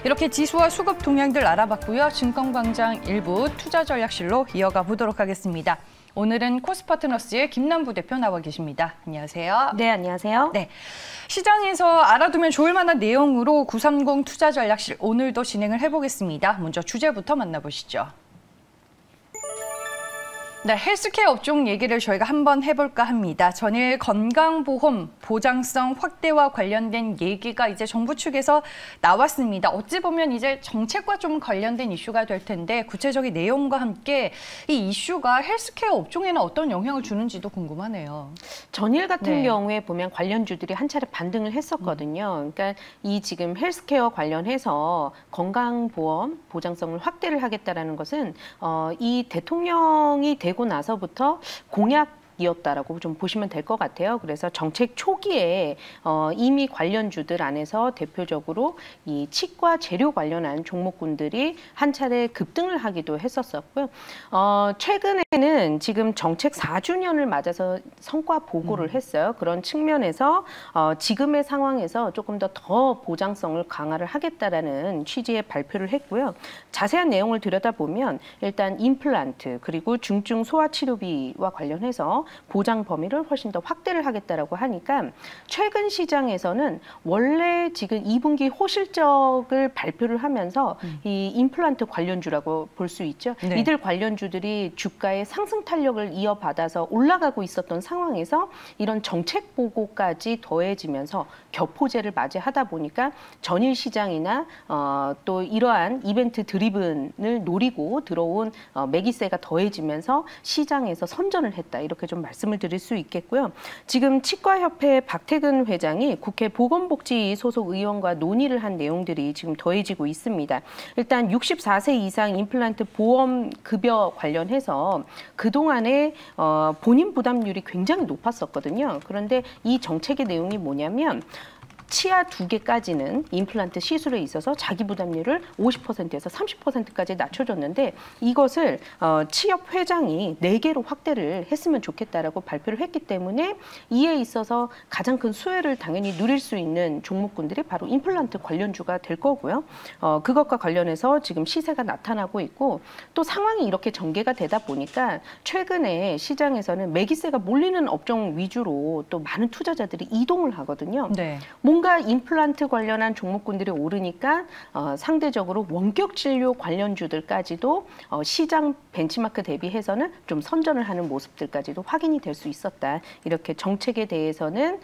이렇게 지수와 수급 동향들 알아봤고요. 증권광장 일부 투자전략실로 이어가 보도록 하겠습니다. 오늘은 코스파트너스의 김남부 대표 나와 계십니다. 안녕하세요. 네, 안녕하세요. 네, 시장에서 알아두면 좋을 만한 내용으로 930 투자전략실 오늘도 진행을 해보겠습니다. 먼저 주제부터 만나보시죠. 네, 헬스케어 업종 얘기를 저희가 한번 해볼까 합니다. 전일 건강보험 보장성 확대와 관련된 얘기가 이제 정부 측에서 나왔습니다. 어찌 보면 이제 정책과 좀 관련된 이슈가 될 텐데 구체적인 내용과 함께 이 이슈가 헬스케어 업종에는 어떤 영향을 주는지도 궁금하네요. 전일 같은 경우에 보면 관련주들이 한 차례 반등을 했었거든요. 그러니까 이 지금 헬스케어 관련해서 건강보험 보장성을 확대를 하겠다라는 것은 이 대통령이 되고 나서부터 공약이었다라고 좀 보시면 될 것 같아요. 그래서 정책 초기에 이미 관련주들 안에서 대표적으로 이 치과 재료 관련한 종목군들이 한 차례 급등을 하기도 했었었고요. 최근에는 지금 정책 4주년을 맞아서 성과 보고를 했어요. 그런 측면에서 지금의 상황에서 조금 더 보장성을 강화를 하겠다라는 취지의 발표를 했고요. 자세한 내용을 들여다보면 일단 임플란트 그리고 중증 소아치료비와 관련해서 보장 범위를 훨씬 더 확대를 하겠다라고 하니까 최근 시장에서는 원래 지금 2분기 호실적을 발표를 하면서 이 임플란트 관련주라고 볼 수 있죠. 네. 이들 관련주들이 주가의 상승 탄력을 이어받아서 올라가고 있었던 상황에서 이런 정책 보고까지 더해지면서 격포제를 맞이하다 보니까 전일 시장이나 또 이러한 이벤트 드리븐을 노리고 들어온 매기세가 더해지면서 시장에서 선전을 했다. 이렇게 좀 말씀을 드릴 수 있겠고요. 지금 치과협회 박태근 회장이 국회 보건복지 소속 의원과 논의를 한 내용들이 지금 더해지고 있습니다. 일단 64세 이상 임플란트 보험 급여 관련해서 그동안에 본인 부담률이 굉장히 높았었거든요. 그런데 이 정책의 내용이 뭐냐면 치아 2개까지는 임플란트 시술에 있어서 자기 부담률을 50%에서 30%까지 낮춰줬는데 이것을 치협 회장이 4개로 확대를 했으면 좋겠다라고 발표를 했기 때문에 이에 있어서 가장 큰 수혜를 당연히 누릴 수 있는 종목군들이 바로 임플란트 관련주가 될 거고요. 그것과 관련해서 지금 시세가 나타나고 있고 또 상황이 이렇게 전개가 되다 보니까 최근에 시장에서는 매기세가 몰리는 업종 위주로 또 많은 투자자들이 이동을 하거든요. 네. 뭔가 임플란트 관련한 종목군들이 오르니까 상대적으로 원격 진료 관련주들까지도 시장 벤치마크 대비해서는 좀 선전을 하는 모습들까지도 확인이 될 수 있었다. 이렇게 정책에 대해서는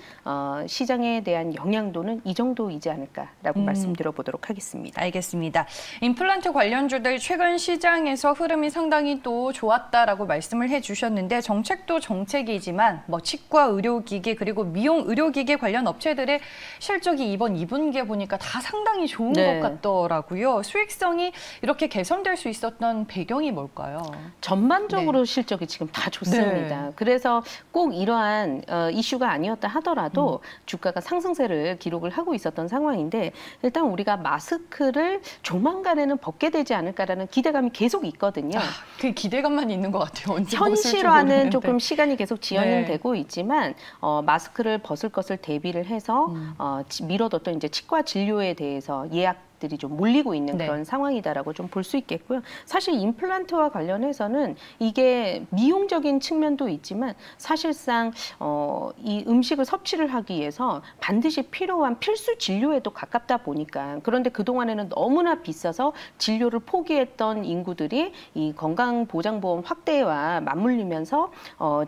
시장에 대한 영향도는 이 정도이지 않을까라고 말씀드려보도록 하겠습니다. 알겠습니다. 임플란트 관련주들 최근 시장에서 흐름이 상당히 또 좋았다라고 말씀을 해주셨는데 정책도 정책이지만 뭐 치과 의료기기 그리고 미용 의료기기 관련 업체들의 실적이 이번 2분기에 보니까 다 상당히 좋은 것 같더라고요. 수익성이 이렇게 개선될 수 있었던 배경이 뭘까요? 전반적으로 실적이 지금 다 좋습니다. 그래서 꼭 이러한 이슈가 아니었다 하더라도 주가가 상승세를 기록을 하고 있었던 상황인데 일단 우리가 마스크를 조만간에는 벗게 되지 않을까라는 기대감이 계속 있거든요. 그 기대감만 있는 것 같아요. 언제 현실화는 조금 시간이 계속 지연은 되고 있지만 마스크를 벗을 것을 대비를 해서 미뤄뒀던 이제 치과 진료에 대해서 예약들이 좀 몰리고 있는 그런 상황이다라고 좀 볼 수 있겠고요. 사실 임플란트와 관련해서는 이게 미용적인 측면도 있지만 사실상 이 음식을 섭취를 하기 위해서 반드시 필요한 필수 진료에도 가깝다 보니까 그런데 그동안에는 너무나 비싸서 진료를 포기했던 인구들이 이 건강보장보험 확대와 맞물리면서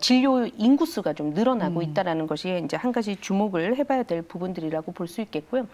진료 인구수가 좀 늘어나고 있다라는 것이 이제 한 가지 주목을 해봐야 될 부분들이라고 볼 수 있겠고요.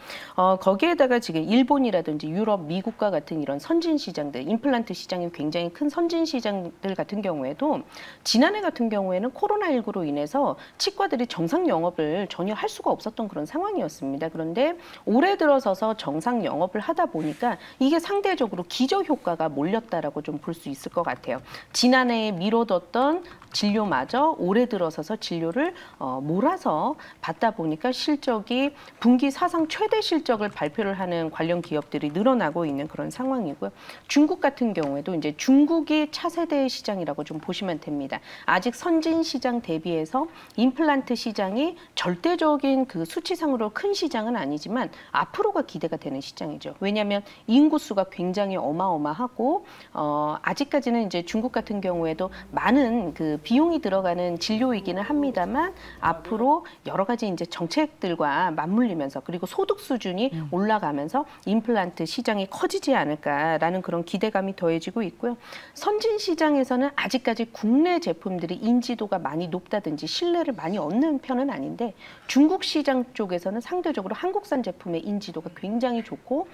거기에다가 지금 일본이라든지 유럽, 미국과 같은 이런 선진 시장들, 임플란트 시장이 굉장히 큰 선진 시장들 같은 경우에도 지난해 같은 경우에는 코로나19로 인해서 치과들이 정상 영업을 전혀 할 수가 없었던 그런 상황이었습니다. 그런데 올해 들어서서 정상 영업을 하다 보니까 이게 상대적으로 기저 효과가 몰렸다라고 좀 볼 수 있을 것 같아요. 지난해에 미뤄뒀던 진료마저 올해 들어서서 진료를 몰아서 받다 보니까 실적이 분기 사상 최대 실적을 발표를 하는 관련 기업 기업들이 늘어나고 있는 그런 상황이고요. 중국 같은 경우에도 이제 중국이 차세대 시장이라고 좀 보시면 됩니다. 아직 선진 시장 대비해서 임플란트 시장이 절대적인 그 수치상으로 큰 시장은 아니지만 앞으로가 기대가 되는 시장이죠. 왜냐하면 인구수가 굉장히 어마어마하고 아직까지는 이제 중국 같은 경우에도 많은 그 비용이 들어가는 진료이기는 합니다만 앞으로 여러 가지 이제 정책들과 맞물리면서 그리고 소득 수준이 올라가면서 임플란트 시장이 커지지 않을까라는 그런 기대감이 더해지고 있고요. 선진 시장에서는 아직까지 국내 제품들이 인지도가 많이 높다든지 신뢰를 많이 얻는 편은 아닌데 중국 시장 쪽에서는 상대적으로 한국산 제품의 인지도가 굉장히 좋고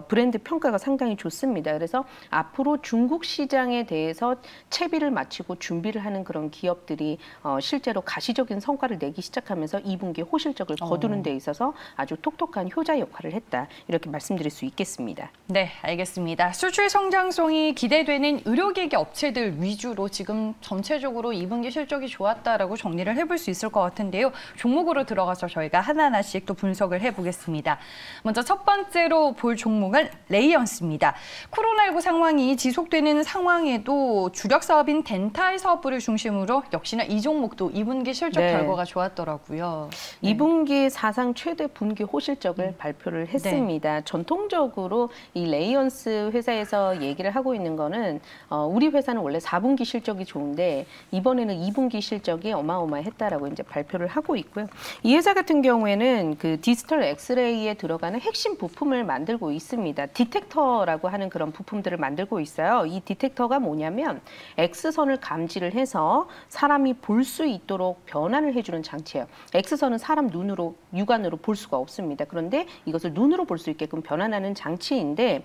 브랜드 평가가 상당히 좋습니다. 그래서 앞으로 중국 시장에 대해서 채비를 마치고 준비를 하는 그런 기업들이 실제로 가시적인 성과를 내기 시작하면서 2분기 호실적을 거두는 데 있어서 아주 톡톡한 효자 역할을 했다. 이렇게 말씀드릴 수 있겠습니다. 네, 알겠습니다. 수출 성장성이 기대되는 의료기기 업체들 위주로 지금 전체적으로 2분기 실적이 좋았다라고 정리를 해볼 수 있을 것 같은데요. 종목으로 들어가서 저희가 하나하나씩 또 분석을 해보겠습니다. 먼저 첫 번째로 볼 종목은 레이언스입니다. 코로나19 상황이 지속되는 상황에도 주력 사업인 덴탈 사업부를 중심으로 역시나 이 종목도 2분기 실적 결과가 좋았더라고요. 2분기 사상 최대 분기 호실적을 발표를 했습니다. 전통적으로 이 레이언스 회사에서 얘기를 하고 있는 거는 우리 회사는 원래 4분기 실적이 좋은데 이번에는 2분기 실적이 어마어마했다라고 이제 발표를 하고 있고요. 이 회사 같은 경우에는 그 디지털 엑스레이에 들어가는 핵심 부품을 만들고 있습니다. 디텍터라고 하는 그런 부품들을 만들고 있어요. 이 디텍터가 뭐냐면 X선을 감지를 해서 사람이 볼 수 있도록 변환을 해주는 장치예요. X선은 사람 눈으로 육안으로 볼 수가 없습니다. 그런데 이것을 눈으로 볼 수 있게끔 변환하는 장치인데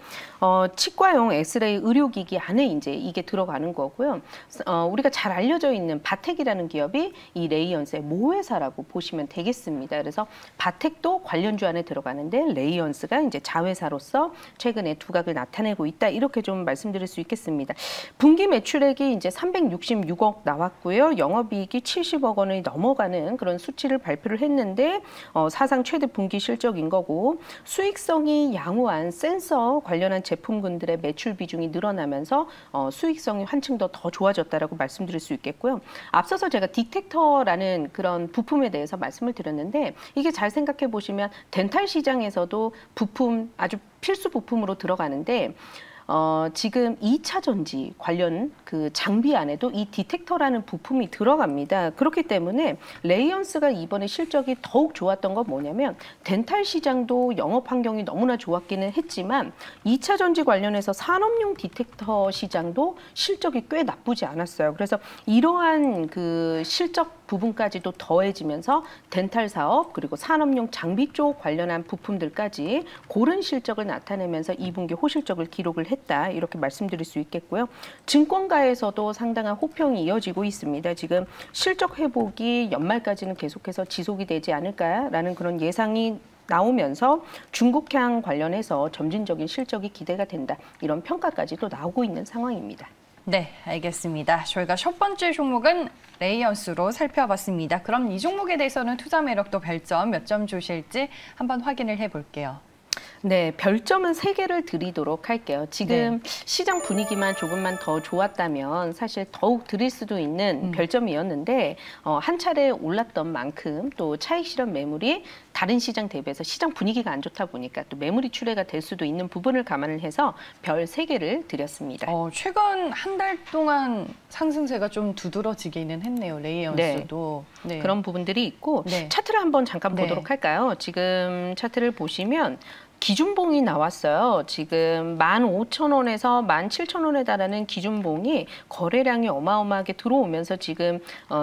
치과용 엑스레이 의료기기 안에 이제 이게 들어가는 거고요. 우리가 잘 알려져 있는 바텍이라는 기업이 이 레이언스의 모회사라고 보시면 되겠습니다. 그래서 바텍도 관련주 안에 들어가는데 레이언스가 이제 자회사로서 최근에 두각을 나타내고 있다. 이렇게 좀 말씀드릴 수 있겠습니다. 분기 매출액이 이제 366억 나왔고요. 영업이익이 70억 원을 넘어가는 그런 수치를 발표를 했는데 사상 최대 분기 실적인 거고 수익성이 양호한 센서 관련한 제품군들의 매출 비중이 늘어나면서 수익성이 한층 더 좋아졌다라고 말씀드릴 수 있겠고요. 앞서서 제가 디텍터라는 그런 부품에 대해서 말씀을 드렸는데 이게 잘 생각해 보시면 덴탈 시장에서도 부품 아주 필수 부품으로 들어가는데 지금 2차 전지 관련 그 장비 안에도 이 디텍터라는 부품이 들어갑니다. 그렇기 때문에 레이언스가 이번에 실적이 더욱 좋았던 건 뭐냐면 덴탈 시장도 영업 환경이 너무나 좋았기는 했지만 2차 전지 관련해서 산업용 디텍터 시장도 실적이 꽤 나쁘지 않았어요. 그래서 이러한 그 실적 부분까지도 더해지면서 덴탈 사업 그리고 산업용 장비 쪽 관련한 부품들까지 고른 실적을 나타내면서 2분기 호실적을 기록을 했다. 이렇게 말씀드릴 수 있겠고요. 증권가에서도 상당한 호평이 이어지고 있습니다. 지금 실적 회복이 연말까지는 계속해서 지속이 되지 않을까라는 그런 예상이 나오면서 중국향 관련해서 점진적인 실적이 기대가 된다. 이런 평가까지 또 나오고 있는 상황입니다. 네, 알겠습니다. 저희가 첫 번째 종목은 레이언스로 살펴봤습니다. 그럼 이 종목에 대해서는 투자 매력도 별점 몇 점 주실지 한번 확인을 해볼게요. 네, 별점은 3개를 드리도록 할게요. 지금 시장 분위기만 조금만 더 좋았다면 사실 더욱 드릴 수도 있는 별점이었는데 한 차례 올랐던 만큼 또 차익 실현 매물이 다른 시장 대비해서 시장 분위기가 안 좋다 보니까 또 매물이 출회가 될 수도 있는 부분을 감안을 해서 별 3개를 드렸습니다. 최근 한 달 동안 상승세가 좀 두드러지기는 했네요. 레이언스도. 네. 그런 부분들이 있고 차트를 한번 잠깐 보도록 할까요? 지금 차트를 보시면 기준봉이 나왔어요. 지금 15,000원에서 17,000원에 달하는 기준봉이 거래량이 어마어마하게 들어오면서 지금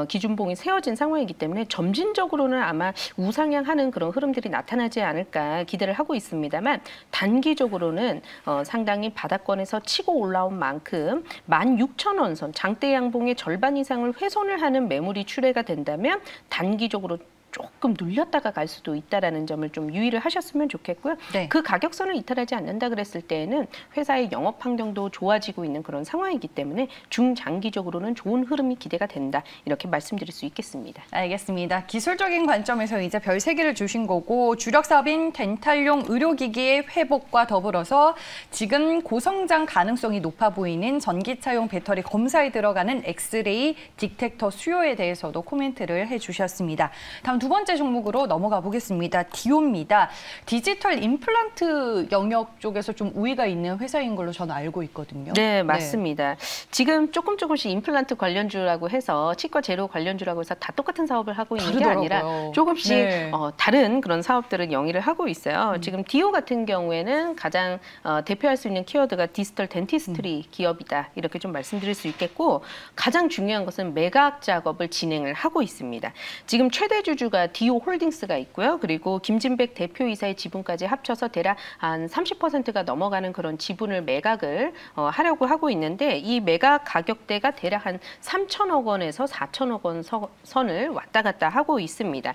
기준봉이 세워진 상황이기 때문에 점진적으로는 아마 우상향하는 그런 흐름들이 나타나지 않을까 기대를 하고 있습니다만 단기적으로는 상당히 바닥권에서 치고 올라온 만큼 16,000원 선 장대 양봉의 절반 이상을 훼손을 하는 매물이 출회가 된다면 단기적으로 조금 눌렸다가 갈 수도 있다라는 점을 좀 유의를 하셨으면 좋겠고요. 네. 그 가격선을 이탈하지 않는다 그랬을 때에는 회사의 영업 환경도 좋아지고 있는 그런 상황이기 때문에 중장기적으로는 좋은 흐름이 기대가 된다. 이렇게 말씀드릴 수 있겠습니다. 알겠습니다. 기술적인 관점에서 이제 별 3개를 주신 거고 주력 사업인 덴탈용 의료기기의 회복과 더불어서 지금 고성장 가능성이 높아 보이는 전기차용 배터리 검사에 들어가는 엑스레이 딕텍터 수요에 대해서도 코멘트를 해주셨습니다. 다음 2번째 종목으로 넘어가 보겠습니다. 디오입니다. 디지털 임플란트 영역 쪽에서 좀 우위가 있는 회사인 걸로 저는 알고 있거든요. 네, 맞습니다. 지금 조금씩 임플란트 관련주라고 해서 치과 재료 관련주라고 해서 다 똑같은 사업을 하고 있는 다르더라고요. 게 아니라 조금씩 다른 그런 사업들을 영위를 하고 있어요. 지금 디오 같은 경우에는 가장 대표할 수 있는 키워드가 디지털 덴티스트리 기업이다. 이렇게 좀 말씀드릴 수 있겠고 가장 중요한 것은 매각 작업을 진행을 하고 있습니다. 지금 최대 주주가 디오 홀딩스가 있고요. 그리고 김진백 대표이사의 지분까지 합쳐서 대략 한 30%가 넘어가는 그런 지분을 매각을 하려고 하고 있는데 이 매각 가격대가 대략 한 3천억 원에서 4천억 원 선을 왔다 갔다 하고 있습니다.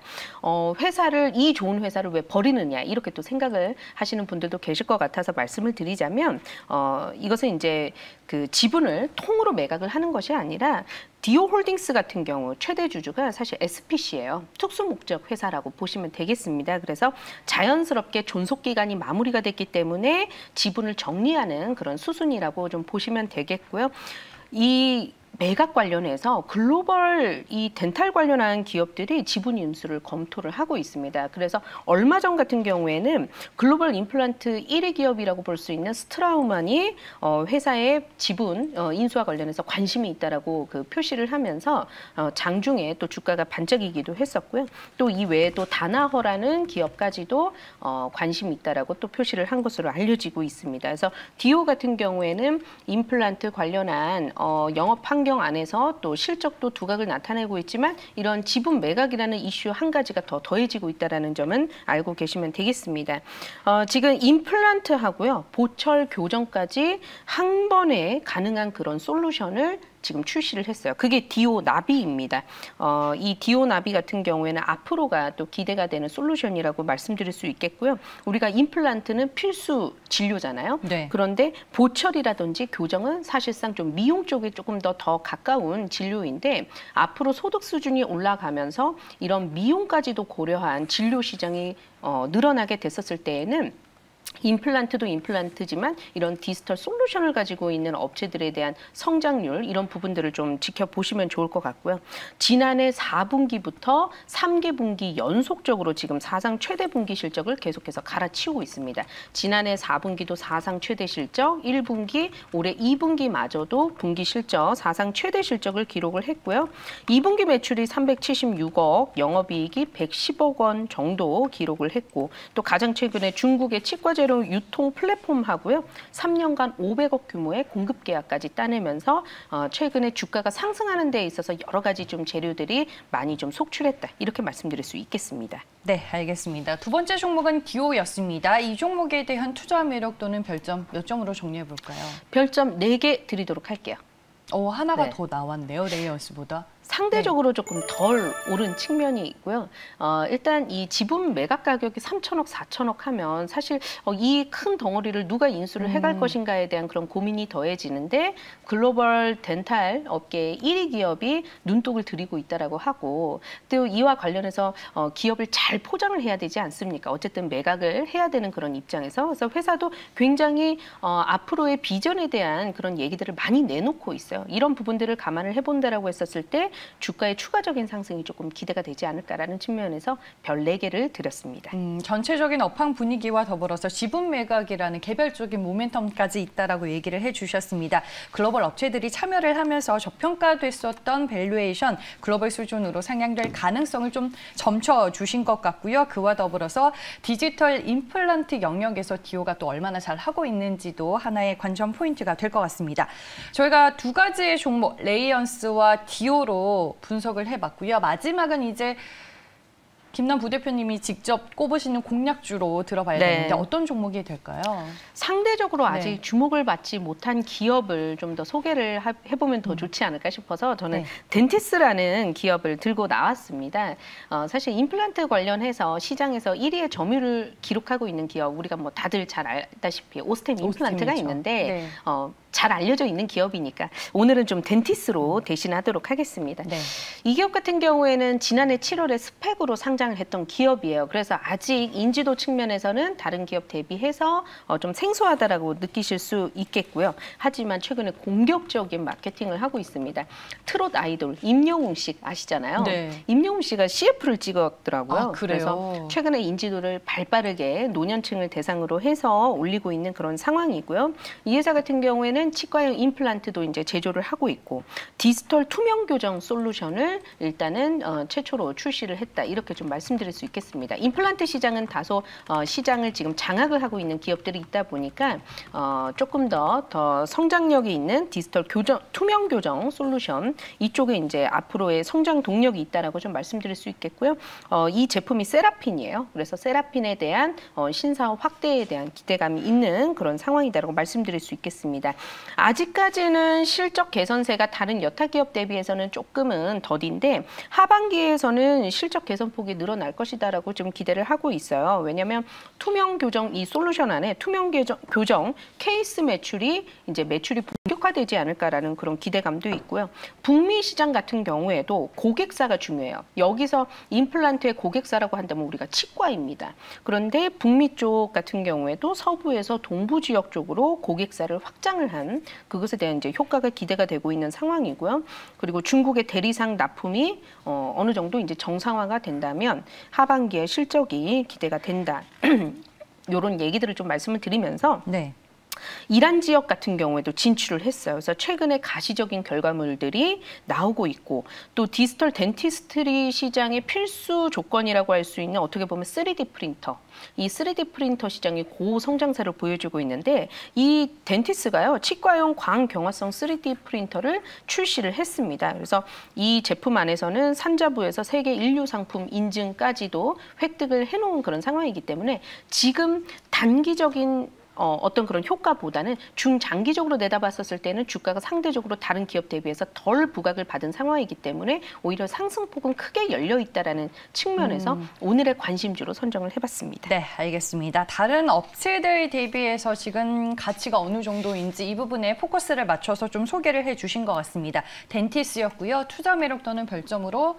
이 좋은 회사를 왜 버리느냐 이렇게 또 생각을 하시는 분들도 계실 것 같아서 말씀을 드리자면 이것은 이제 그 지분을 통으로 매각을 하는 것이 아니라 디오 홀딩스 같은 경우 최대 주주가 사실 SPC예요. 특수목적 회사라고 보시면 되겠습니다. 그래서 자연스럽게 존속 기간이 마무리가 됐기 때문에 지분을 정리하는 그런 수순이라고 좀 보시면 되겠고요. 이 매각 관련해서 글로벌 이 덴탈 관련한 기업들이 지분 인수를 검토를 하고 있습니다. 그래서 얼마 전 같은 경우에는 글로벌 임플란트 1위 기업이라고 볼 수 있는 스트라우만이 회사의 지분 인수와 관련해서 관심이 있다라고 그 표시를 하면서 장중에 또 주가가 반짝이기도 했었고요. 또 이 외에 또 다나허라는 기업까지도 관심이 있다라고 또 표시를 한 것으로 알려지고 있습니다. 그래서 디오 같은 경우에는 임플란트 관련한 영업 환경 안에서 또 실적도 두각을 나타내고 있지만 이런 지분 매각이라는 이슈 한 가지가 더 더해지고 있다는 점은 알고 계시면 되겠습니다. 지금 임플란트하고요. 보철 교정까지 한 번에 가능한 그런 솔루션을 지금 출시를 했어요. 그게 디오 나비입니다. 이 디오 나비 같은 경우에는 앞으로가 또 기대가 되는 솔루션이라고 말씀드릴 수 있겠고요. 우리가 임플란트는 필수 진료잖아요. 네. 그런데 보철이라든지 교정은 사실상 좀 미용 쪽에 조금 더 가까운 진료인데 앞으로 소득 수준이 올라가면서 이런 미용까지도 고려한 진료 시장이 늘어나게 됐었을 때에는 임플란트도 임플란트지만 이런 디지털 솔루션을 가지고 있는 업체들에 대한 성장률 이런 부분들을 좀 지켜보시면 좋을 것 같고요. 지난해 4분기부터 3개 분기 연속적으로 지금 사상 최대 분기 실적을 계속해서 갈아치우고 있습니다. 지난해 4분기도 사상 최대 실적, 1분기, 올해 2분기마저도 분기 실적, 사상 최대 실적을 기록을 했고요. 2분기 매출이 376억, 영업이익이 110억 원 정도 기록을 했고 또 가장 최근에 중국의 치과 재료 유통 플랫폼하고요. 3년간 500억 규모의 공급 계약까지 따내면서 최근에 주가가 상승하는 데 있어서 여러 가지 좀 재료들이 많이 좀 속출했다. 이렇게 말씀드릴 수 있겠습니다. 네, 알겠습니다. 2번째 종목은 디오였습니다. 이 종목에 대한 투자 매력 또는 별점 몇 점으로 정리해 볼까요? 별점 4개 드리도록 할게요. 하나가 네. 더 나왔네요, 레이언스보다. 상대적으로 조금 덜 오른 측면이 있고요. 일단 이 지분 매각 가격이 3천억, 4천억 하면 사실 이 큰 덩어리를 누가 인수를 해갈 것인가에 대한 그런 고민이 더해지는데 글로벌 덴탈 업계의 1위 기업이 눈독을 들이고 있다라고 하고 또 이와 관련해서 기업을 잘 포장을 해야 되지 않습니까? 어쨌든 매각을 해야 되는 그런 입장에서 그래서 회사도 굉장히 앞으로의 비전에 대한 그런 얘기들을 많이 내놓고 있어요. 이런 부분들을 감안을 해본다라고 했었을 때 주가의 추가적인 상승이 조금 기대가 되지 않을까라는 측면에서 별 4개를 드렸습니다. 전체적인 업황 분위기와 더불어서 지분 매각이라는 개별적인 모멘텀까지 있다라고 얘기를 해주셨습니다. 글로벌 업체들이 참여를 하면서 저평가됐었던 밸류에이션 글로벌 수준으로 상향될 가능성을 좀 점쳐주신 것 같고요. 그와 더불어서 디지털 임플란트 영역에서 디오가 또 얼마나 잘 하고 있는지도 하나의 관전 포인트가 될 것 같습니다. 저희가 2가지의 종목, 레이언스와 디오로 분석을 해봤고요. 마지막은 이제 김남 부대표님이 직접 꼽으시는 공략주로 들어봐야 네. 되는데 어떤 종목이 될까요? 상대적으로 네. 아직 주목을 받지 못한 기업을 좀 더 소개를 해보면 더 좋지 않을까 싶어서 저는 네. 덴티스라는 기업을 들고 나왔습니다. 사실 임플란트 관련해서 시장에서 1위의 점유율을 기록하고 있는 기업, 우리가 뭐 다들 잘 알다시피 오스템 임플란트가 오스템이죠. 있는데 네. 잘 알려져 있는 기업이니까 오늘은 좀 덴티스로 대신하도록 하겠습니다. 네. 이 기업 같은 경우에는 지난해 7월에 스펙으로 상장을 했던 기업이에요. 그래서 아직 인지도 측면에서는 다른 기업 대비해서 좀 생소하다라고 느끼실 수 있겠고요. 하지만 최근에 공격적인 마케팅을 하고 있습니다. 트롯 아이돌 임영웅 씨 아시잖아요. 네. 임영웅 씨가 CF를 찍었더라고요. 아, 그래요? 그래서 최근에 인지도를 발빠르게 노년층을 대상으로 해서 올리고 있는 그런 상황이고요. 이 회사 같은 경우에는 치과용 임플란트도 이제 제조를 하고 있고 디지털 투명 교정 솔루션을 일단은 최초로 출시를 했다. 이렇게 좀 말씀드릴 수 있겠습니다. 임플란트 시장은 다소 시장을 지금 장악을 하고 있는 기업들이 있다 보니까 조금 더 성장력이 있는 디지털 투명 교정 솔루션 이쪽에 이제 앞으로의 성장 동력이 있다라고 좀 말씀드릴 수 있겠고요. 이 제품이 세라핀이에요. 그래서 세라핀에 대한 신사업 확대에 대한 기대감이 있는 그런 상황이다라고 말씀드릴 수 있겠습니다. 아직까지는 실적 개선세가 다른 여타 기업 대비해서는 조금은 더딘데 하반기에서는 실적 개선폭이 늘어날 것이다라고 좀 기대를 하고 있어요. 왜냐하면 투명 교정 이 솔루션 안에 투명 교정 케이스 매출이 본격화되지 않을까라는 그런 기대감도 있고요. 북미 시장 같은 경우에도 고객사가 중요해요. 여기서 임플란트의 고객사라고 한다면 우리가 치과입니다. 그런데 북미 쪽 같은 경우에도 서부에서 동부 지역 쪽으로 고객사를 확장을 한 그것에 대한 이제 효과가 기대가 되고 있는 상황이고요. 그리고 중국의 대리상 납품이 어느 정도 이제 정상화가 된다면 하반기에 실적이 기대가 된다. 이런 얘기들을 좀 말씀을 드리면서 네. 이란 지역 같은 경우에도 진출을 했어요. 그래서 최근에 가시적인 결과물들이 나오고 있고 또 디지털 덴티스트리 시장의 필수 조건이라고 할 수 있는 어떻게 보면 3D 프린터. 이 3D 프린터 시장이 고성장세를 보여주고 있는데 이 덴티스가요. 치과용 광경화성 3D 프린터를 출시를 했습니다. 그래서 이 제품 안에서는 산자부에서 세계 인류 상품 인증까지도 획득을 해놓은 그런 상황이기 때문에 지금 단기적인 어떤 그런 효과보다는 중장기적으로 내다봤었을 때는 주가가 상대적으로 다른 기업 대비해서 덜 부각을 받은 상황이기 때문에 오히려 상승폭은 크게 열려 있다라는 측면에서 오늘의 관심주로 선정을 해봤습니다. 네, 알겠습니다. 다른 업체들 대비해서 지금 가치가 어느 정도인지 이 부분에 포커스를 맞춰서 좀 소개를 해주신 것 같습니다. 덴티스였고요. 투자 매력도는 별점으로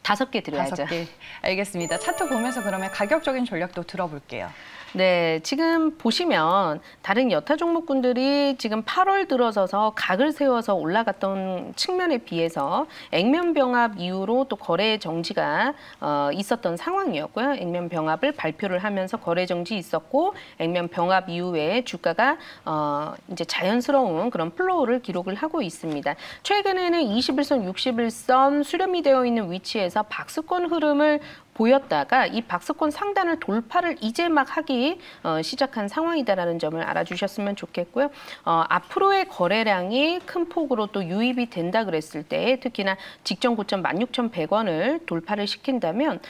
5개 드려야죠. 5개. 알겠습니다. 차트 보면서 그러면 가격적인 전략도 들어볼게요. 네, 지금 보시면 다른 여타 종목군들이 지금 8월 들어서서 각을 세워서 올라갔던 측면에 비해서 액면병합 이후로 또 거래 정지가 있었던 상황이었고요. 액면병합을 발표를 하면서 거래 정지 있었고 액면병합 이후에 주가가 이제 자연스러운 그런 플로우를 기록을 하고 있습니다. 최근에는 21선, 61선 수렴이 되어 있는 위치에서 박스권 흐름을 보였다가 이 박스권 상단을 돌파를 이제 막 하기 시작한 상황이다라는 점을 알아주셨으면 좋겠고요. 앞으로의 거래량이 큰 폭으로 또 유입이 된다 그랬을 때 특히나 직전 고점 16,100원을 돌파를 시킨다면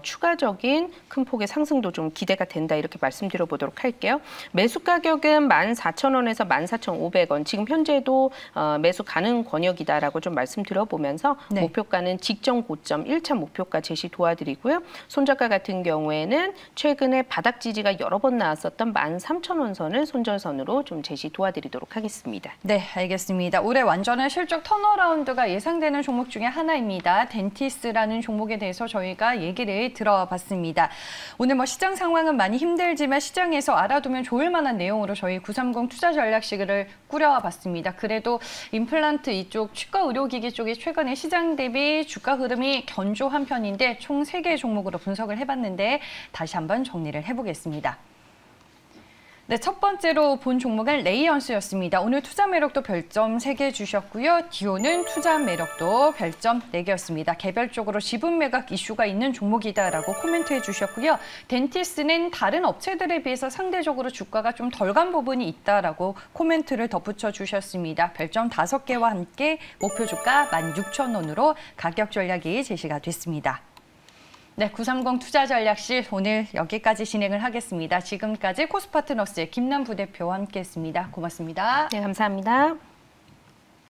추가적인 큰 폭의 상승도 좀 기대가 된다 이렇게 말씀드려 보도록 할게요. 매수 가격은 14,000원에서 14,500원 지금 현재도 매수 가능 권역이다라고 좀 말씀드려 보면서 네. 목표가는 직전 고점 1차 목표가 제시 도와드리고요. 손절가 같은 경우에는 최근에 바닥 지지가 여러 번 나왔었던 13,000원 선을 손절선으로 좀 제시 도와드리도록 하겠습니다. 네, 알겠습니다. 올해 완전한 실적 턴어라운드가 예상되는 종목 중에 하나입니다. 덴티스라는 종목에 대해서 저희가 얘기를 들어봤습니다. 오늘 뭐 시장 상황은 많이 힘들지만 시장에서 알아두면 좋을 만한 내용으로 저희 930 투자 전략식을 꾸려봤습니다. 그래도 임플란트 이쪽 치과 의료기기 쪽이 최근에 시장 대비 주가 흐름이 견조한 편인데 총 3개 종목으로 분석을 해봤는데 다시 한번 정리를 해보겠습니다. 네, 첫 번째로 본 종목은 레이언스였습니다. 오늘 투자 매력도 별점 3개 주셨고요. 디오는 투자 매력도 별점 4개였습니다. 개별적으로 지분 매각 이슈가 있는 종목이다라고 코멘트해 주셨고요. 덴티스는 다른 업체들에 비해서 상대적으로 주가가 좀 덜 간 부분이 있다라고 코멘트를 덧붙여 주셨습니다. 별점 5개와 함께 목표 주가 16,000원으로 가격 전략이 제시가 됐습니다. 네, 930 투자전략실 오늘 여기까지 진행을 하겠습니다. 지금까지 코스파트너스의 김남 부대표와 함께했습니다. 고맙습니다. 네, 감사합니다.